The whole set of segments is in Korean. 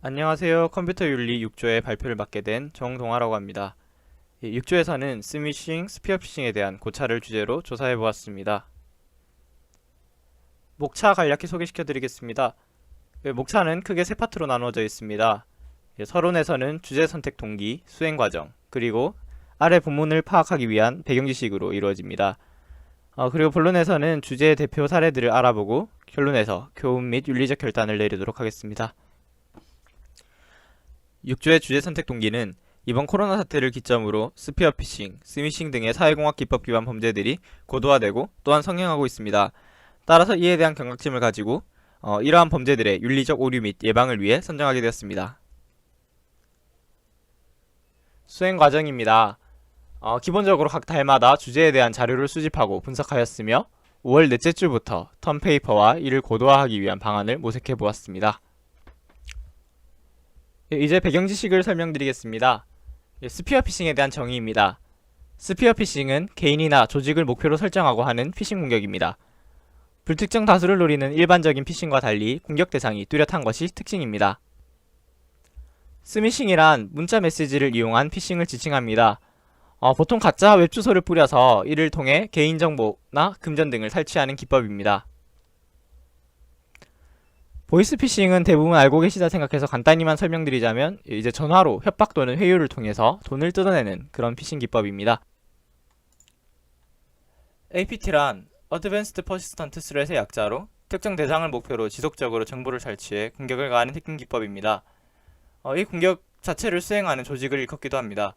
안녕하세요. 컴퓨터 윤리 6조의 발표를 맡게 된 정동아라고 합니다. 6조에서는 스미싱, 스피어피싱에 대한 고차를 주제로 조사해 보았습니다. 목차 간략히 소개시켜 드리겠습니다. 목차는 크게 세 파트로 나누어져 있습니다. 서론에서는 주제 선택 동기, 수행 과정, 그리고 아래 본문을 파악하기 위한 배경지식으로 이루어집니다. 그리고 본론에서는 주제의 대표 사례들을 알아보고 결론에서 교훈 및 윤리적 결단을 내리도록 하겠습니다. 6조의 주제 선택 동기는 이번 코로나 사태를 기점으로 스피어피싱, 스미싱 등의 사회공학 기법 위반 범죄들이 고도화되고 또한 성행하고 있습니다. 따라서 이에 대한 경각심을 가지고 이러한 범죄들의 윤리적 오류 및 예방을 위해 선정하게 되었습니다. 수행 과정입니다. 기본적으로 각 달마다 주제에 대한 자료를 수집하고 분석하였으며 5월 넷째 주부터 턴페이퍼와 이를 고도화하기 위한 방안을 모색해 보았습니다. 이제 배경지식을 설명드리겠습니다. 스피어피싱에 대한 정의입니다. 스피어피싱은 개인이나 조직을 목표로 설정하고 하는 피싱 공격입니다. 불특정 다수를 노리는 일반적인 피싱과 달리 공격 대상이 뚜렷한 것이 특징입니다. 스미싱이란 문자 메시지를 이용한 피싱을 지칭합니다. 보통 가짜 웹주소를 뿌려서 이를 통해 개인정보나 금전 등을 탈취하는 기법입니다. 보이스피싱은 대부분 알고 계시다 생각해서 간단히만 설명드리자면 이제 전화로 협박 또는 회유를 통해서 돈을 뜯어내는 그런 피싱 기법입니다. APT란 Advanced Persistent Threat의 약자로 특정 대상을 목표로 지속적으로 정보를 탈취해 공격을 가하는 해킹 기법입니다. 이 공격 자체를 수행하는 조직을 일컫기도 합니다.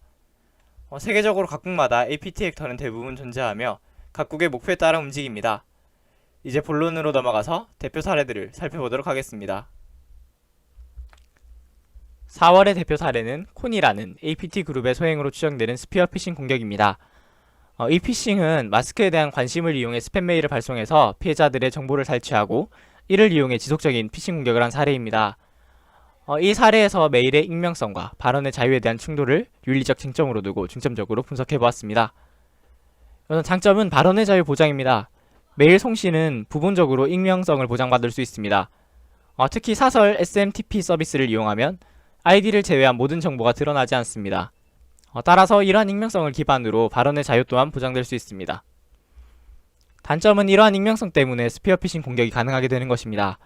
세계적으로 각국마다 APT 액터는 대부분 존재하며 각국의 목표에 따라 움직입니다. 이제 본론으로 넘어가서 대표 사례들을 살펴보도록 하겠습니다. 4월의 대표 사례는 콘이라는 APT 그룹의 소행으로 추정되는 스피어피싱 공격입니다. 이 피싱은 마스크에 대한 관심을 이용해 스팸 메일을 발송해서 피해자들의 정보를 탈취하고 이를 이용해 지속적인 피싱 공격을 한 사례입니다. 이 사례에서 메일의 익명성과 발언의 자유에 대한 충돌을 윤리적 쟁점으로 두고 중점적으로 분석해보았습니다. 장점은 발언의 자유 보장입니다. 메일 송신은 부분적으로 익명성을 보장받을 수 있습니다. 특히 사설 SMTP 서비스를 이용하면 아이디를 제외한 모든 정보가 드러나지 않습니다. 따라서 이러한 익명성을 기반으로 발언의 자유 또한 보장될 수 있습니다. 단점은 이러한 익명성 때문에 스피어피싱 공격이 가능하게 되는 것입니다.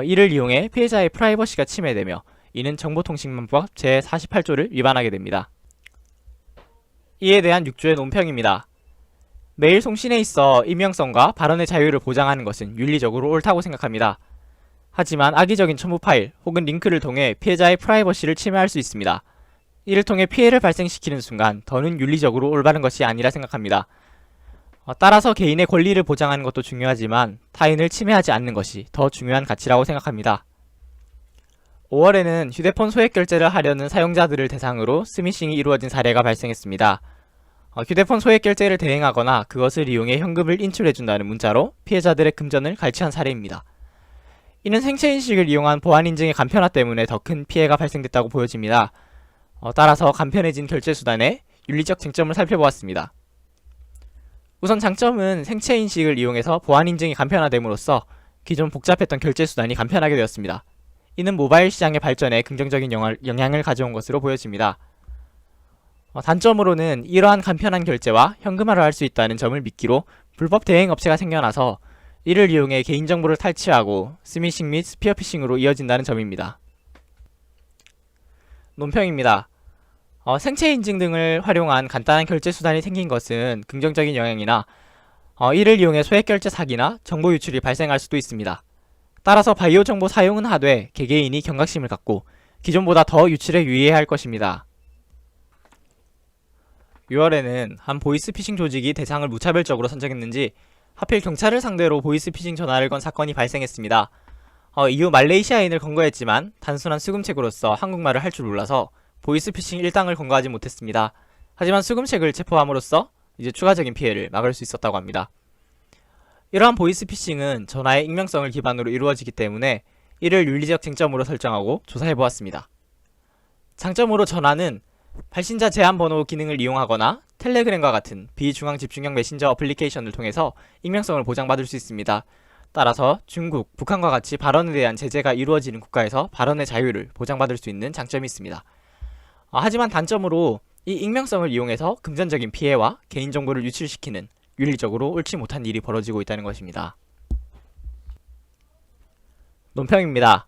이를 이용해 피해자의 프라이버시가 침해되며 이는 정보통신망법 제48조를 위반하게 됩니다. 이에 대한 6조의 논평입니다. 메일 송신에 있어 익명성과 발언의 자유를 보장하는 것은 윤리적으로 옳다고 생각합니다. 하지만 악의적인 첨부 파일 혹은 링크를 통해 피해자의 프라이버시를 침해할 수 있습니다. 이를 통해 피해를 발생시키는 순간 더는 윤리적으로 올바른 것이 아니라 생각합니다. 따라서 개인의 권리를 보장하는 것도 중요하지만 타인을 침해하지 않는 것이 더 중요한 가치라고 생각합니다. 5월에는 휴대폰 소액 결제를 하려는 사용자들을 대상으로 스미싱이 이루어진 사례가 발생했습니다. 휴대폰 소액 결제를 대행하거나 그것을 이용해 현금을 인출해준다는 문자로 피해자들의 금전을 갈취한 사례입니다. 이는 생체인식을 이용한 보안인증의 간편화 때문에 더 큰 피해가 발생됐다고 보여집니다. 따라서 간편해진 결제수단의 윤리적 쟁점을 살펴보았습니다. 우선 장점은 생체인식을 이용해서 보안인증이 간편화됨으로써 기존 복잡했던 결제수단이 간편하게 되었습니다. 이는 모바일 시장의 발전에 긍정적인 영향을 가져온 것으로 보여집니다. 단점으로는 이러한 간편한 결제와 현금화를 할 수 있다는 점을 미끼로 불법 대행 업체가 생겨나서 이를 이용해 개인정보를 탈취하고 스미싱 및 스피어피싱으로 이어진다는 점입니다. 논평입니다. 생체 인증 등을 활용한 간단한 결제 수단이 생긴 것은 긍정적인 영향이나 이를 이용해 소액 결제 사기나 정보 유출이 발생할 수도 있습니다. 따라서 바이오 정보 사용은 하되 개개인이 경각심을 갖고 기존보다 더 유출에 유의해야 할 것입니다. 6월에는 한 보이스피싱 조직이 대상을 무차별적으로 선정했는지 하필 경찰을 상대로 보이스피싱 전화를 건 사건이 발생했습니다. 이후 말레이시아인을 검거했지만 단순한 수금책으로서 한국말을 할 줄 몰라서 보이스피싱 1당을 검거하지 못했습니다. 하지만 수금책을 체포함으로써 이제 추가적인 피해를 막을 수 있었다고 합니다. 이러한 보이스피싱은 전화의 익명성을 기반으로 이루어지기 때문에 이를 윤리적 쟁점으로 설정하고 조사해보았습니다. 장점으로 전화는 발신자 제한번호 기능을 이용하거나 텔레그램과 같은 비중앙 집중형 메신저 어플리케이션을 통해서 익명성을 보장받을 수 있습니다. 따라서 중국, 북한과 같이 발언에 대한 제재가 이루어지는 국가에서 발언의 자유를 보장받을 수 있는 장점이 있습니다. 하지만 단점으로 이 익명성을 이용해서 금전적인 피해와 개인정보를 유출시키는 윤리적으로 옳지 못한 일이 벌어지고 있다는 것입니다. 논평입니다.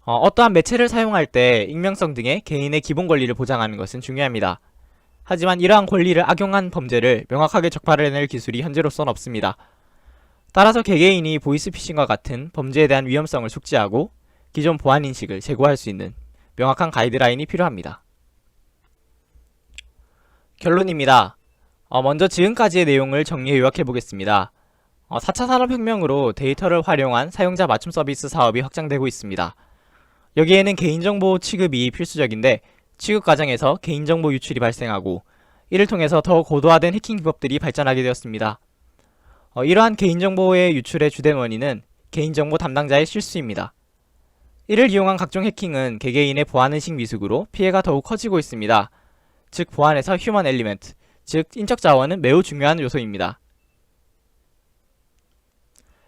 어떠한 매체를 사용할 때 익명성 등의 개인의 기본 권리를 보장하는 것은 중요합니다. 하지만 이러한 권리를 악용한 범죄를 명확하게 적발해낼 기술이 현재로서는 없습니다. 따라서 개개인이 보이스피싱과 같은 범죄에 대한 위험성을 숙지하고 기존 보안인식을 제고할 수 있는 명확한 가이드라인이 필요합니다. 결론입니다. 먼저 지금까지의 내용을 정리해 요약해보겠습니다. 4차 산업혁명으로 데이터를 활용한 사용자 맞춤 서비스 사업이 확장되고 있습니다. 여기에는 개인정보 취급이 필수적인데 취급 과정에서 개인정보 유출이 발생하고 이를 통해서 더 고도화된 해킹 기법들이 발전하게 되었습니다. 이러한 개인정보의 유출의 주된 원인은 개인정보 담당자의 실수입니다. 이를 이용한 각종 해킹은 개개인의 보안의식 미숙으로 피해가 더욱 커지고 있습니다. 즉 보안에서 휴먼 엘리멘트, 즉 인적 자원은 매우 중요한 요소입니다.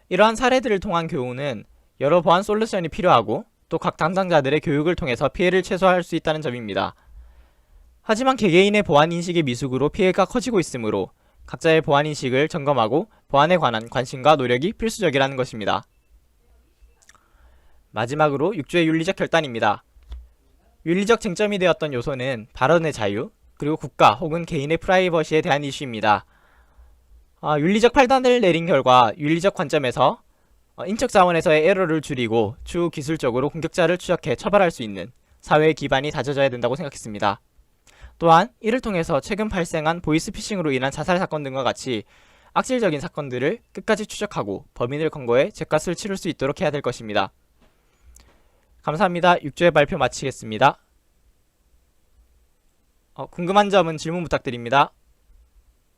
이러한 사례들을 통한 교훈은 여러 보안 솔루션이 필요하고 또 각 담당자들의 교육을 통해서 피해를 최소화할 수 있다는 점입니다. 하지만 개개인의 보안인식의 미숙으로 피해가 커지고 있으므로 각자의 보안인식을 점검하고 보안에 관한 관심과 노력이 필수적이라는 것입니다. 마지막으로 6조의 윤리적 결단입니다. 윤리적 쟁점이 되었던 요소는 발언의 자유, 그리고 국가 혹은 개인의 프라이버시에 대한 이슈입니다. 윤리적 판단을 내린 결과 윤리적 관점에서 인적 자원에서의 에러를 줄이고 추후 기술적으로 공격자를 추적해 처벌할 수 있는 사회의 기반이 다져져야 된다고 생각했습니다. 또한 이를 통해서 최근 발생한 보이스피싱으로 인한 자살 사건 등과 같이 악질적인 사건들을 끝까지 추적하고 범인을 검거해 죗값을 치를 수 있도록 해야 될 것입니다. 감사합니다. 6조의 발표 마치겠습니다. 궁금한 점은 질문 부탁드립니다.